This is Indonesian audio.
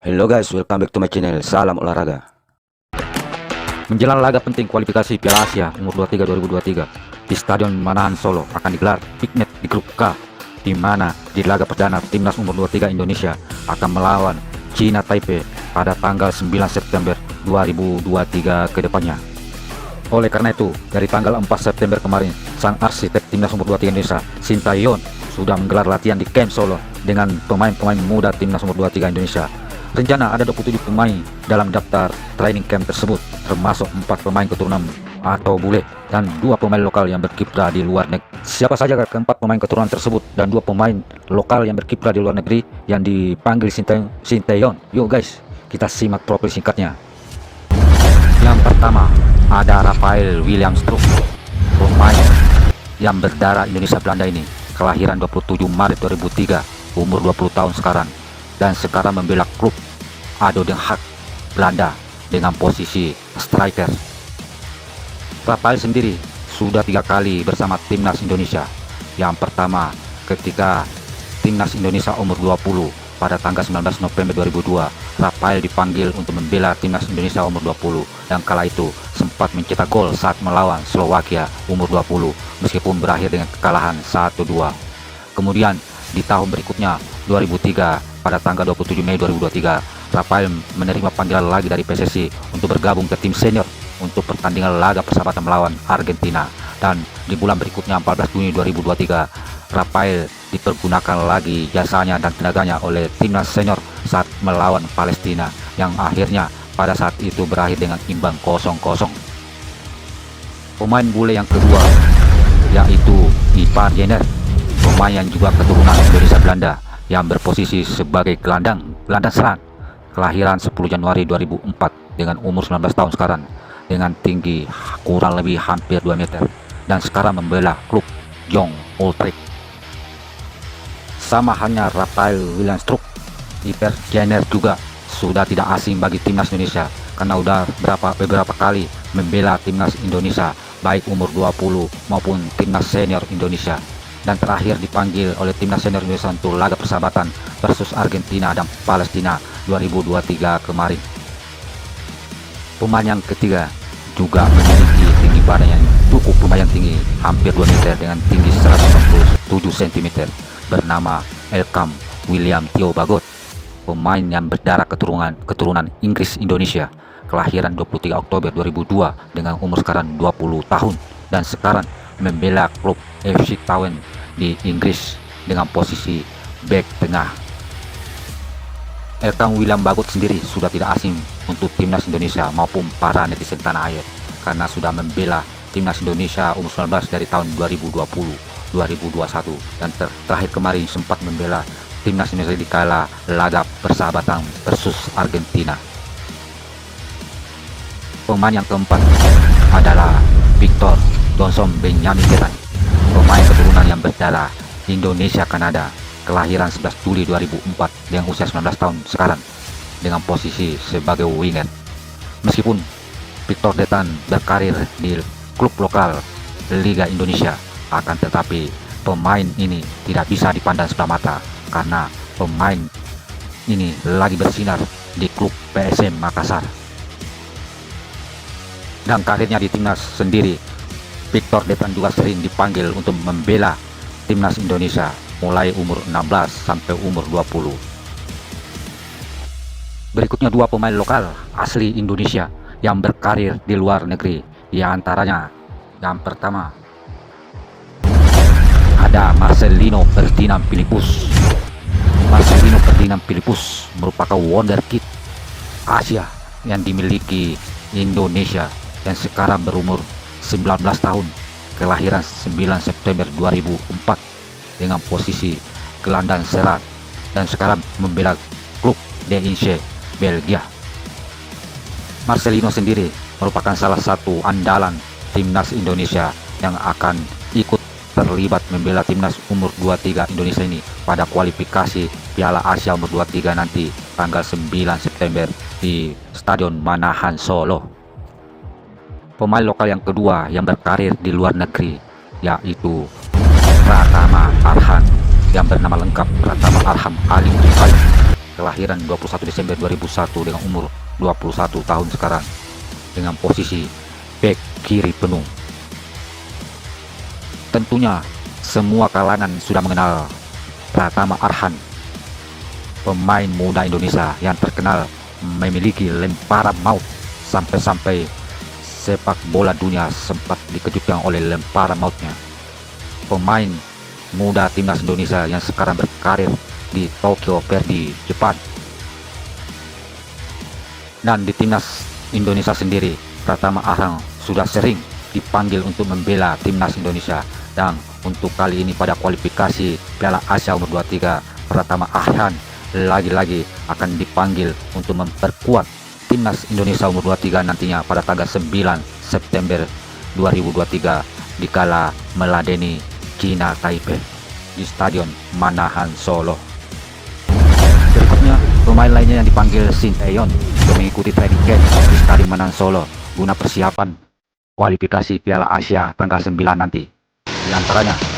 Hello guys, welcome back to my channel. Salam olahraga. Menjelang laga penting kualifikasi Piala Asia umur 23 2023 di Stadion Manahan Solo akan digelar Piknet di grup K, di mana di laga perdana timnas umur 23 Indonesia akan melawan China Taipei pada tanggal 9 September 2023 ke depannya. Oleh karena itu, dari tanggal 4 September kemarin, sang arsitek timnas umur 23 Indonesia, Sintayong, sudah menggelar latihan di Camp Solo dengan pemain-pemain muda timnas umur 23 Indonesia. Rencana ada 27 pemain dalam daftar training camp tersebut, termasuk 4 pemain keturunan atau bule dan 2 pemain lokal yang berkiprah di luar negeri. Siapa saja keempat pemain keturunan tersebut dan 2 pemain lokal yang berkiprah di luar negeri yang dipanggil Sintayong? Yuk guys, kita simak profil singkatnya. Yang pertama, ada Rafael William Struijk, pemain yang berdarah Indonesia Belanda ini, kelahiran 27 Maret 2003, umur 20 tahun sekarang, dan sekarang membela klub ADO Den Haag, Belanda, dengan posisi striker. Rafael sendiri sudah 3 kali bersama timnas Indonesia. Yang pertama ketika timnas Indonesia umur 20 pada tanggal 19 November 2002, Rafael dipanggil untuk membela timnas Indonesia umur 20, dan kala itu sempat mencetak gol saat melawan Slovakia umur 20, meskipun berakhir dengan kekalahan 1-2. Kemudian di tahun berikutnya 2003 pada tanggal 27 Mei 2023, Rafael menerima panggilan lagi dari PSSI untuk bergabung ke tim senior untuk pertandingan laga persahabatan melawan Argentina, dan di bulan berikutnya 14 Juni 2023, Rafael dipergunakan lagi jasanya dan tenaganya oleh timnas senior saat melawan Palestina, yang akhirnya pada saat itu berakhir dengan imbang 0-0. Pemain bule yang kedua yaitu Ivar Jenner, pemain yang juga keturunan Indonesia Belanda yang berposisi sebagai gelandang serang, kelahiran 10 Januari 2004 dengan umur 19 tahun sekarang, dengan tinggi kurang lebih hampir 2 meter, dan sekarang membela klub Jong Utrecht. Sama hanya Rafael William Struijk, Ivar Jenner juga sudah tidak asing bagi timnas Indonesia karena udah beberapa kali membela timnas Indonesia baik umur 20 maupun timnas senior Indonesia, dan terakhir dipanggil oleh timnas senior Indonesia untuk laga persahabatan versus Argentina dan Palestina 2023 kemarin. Pemain yang ketiga juga memiliki tinggi badan yang cukup lumayan tinggi, hampir 2 meter dengan tinggi 197 cm, bernama Elkam William Theo Bagot, pemain yang berdarah keturunan Inggris Indonesia, kelahiran 23 Oktober 2002 dengan umur sekarang 20 tahun, dan sekarang membela klub FC Town di Inggris dengan posisi bek tengah. Elkam William Bagot sendiri sudah tidak asing untuk timnas Indonesia maupun para netizen tanah air karena sudah membela timnas Indonesia umur 19 dari tahun 2020, 2021, dan terakhir kemarin sempat membela timnas Indonesia di kala laga persahabatan versus Argentina. Pemain yang keempat adalah Victor Donson Benjamin Ketan, pemain keturunan yang berdarah Indonesia Kanada, kelahiran 11 Juli 2004 dengan usia 19 tahun sekarang, dengan posisi sebagai winger. Meskipun Victor Detan berkarir di klub lokal Liga Indonesia, akan tetapi pemain ini tidak bisa dipandang sebelah mata karena pemain ini lagi bersinar di klub PSM Makassar. Dan karirnya di timnas sendiri, Victor Detan juga sering dipanggil untuk membela timnas Indonesia mulai umur 16 sampai umur 20. Berikutnya 2 pemain lokal asli Indonesia yang berkarir di luar negeri, di antaranya yang pertama ada Marcelino Ferdinand Philippus. Marcelino Ferdinand Philippus merupakan wonderkid Asia yang dimiliki Indonesia yang sekarang berumur 19 tahun, kelahiran 9 September 2004 dengan posisi gelandang serang, dan sekarang membela klub DNC Belgia. Marcelino sendiri merupakan salah satu andalan timnas Indonesia yang akan ikut terlibat membela timnas umur 23 Indonesia ini pada kualifikasi Piala Asia umur 23 nanti tanggal 9 September di Stadion Manahan Solo. Pemain lokal yang kedua yang berkarir di luar negeri yaitu Pratama Arhan, yang bernama lengkap Pratama Arhan Ali Rifai, kelahiran 21 Desember 2001 dengan umur 21 tahun sekarang, dengan posisi bek kiri penuh. Tentunya semua kalangan sudah mengenal Pratama Arhan, pemain muda Indonesia yang terkenal memiliki lemparan maut, sampai-sampai sepak bola dunia sempat dikejutkan oleh lemparan mautnya. Pemain muda timnas Indonesia yang sekarang berkarir di Tokyo Verdy, Jepang. Dan di timnas Indonesia sendiri, Pratama Arhan sudah sering dipanggil untuk membela timnas Indonesia, dan untuk kali ini pada kualifikasi Piala Asia umur 23, Pratama Arhan lagi-lagi akan dipanggil untuk memperkuat timnas Indonesia umur 23 nantinya pada tanggal 9 September 2023 dikala meladeni China Taipei di Stadion Manahan Solo. Berikutnya, pemain lainnya yang dipanggil Shin Tae-yeon untuk mengikuti training camp di Stadion Manahan Solo guna persiapan kualifikasi Piala Asia tanggal 9 nanti. Di antaranya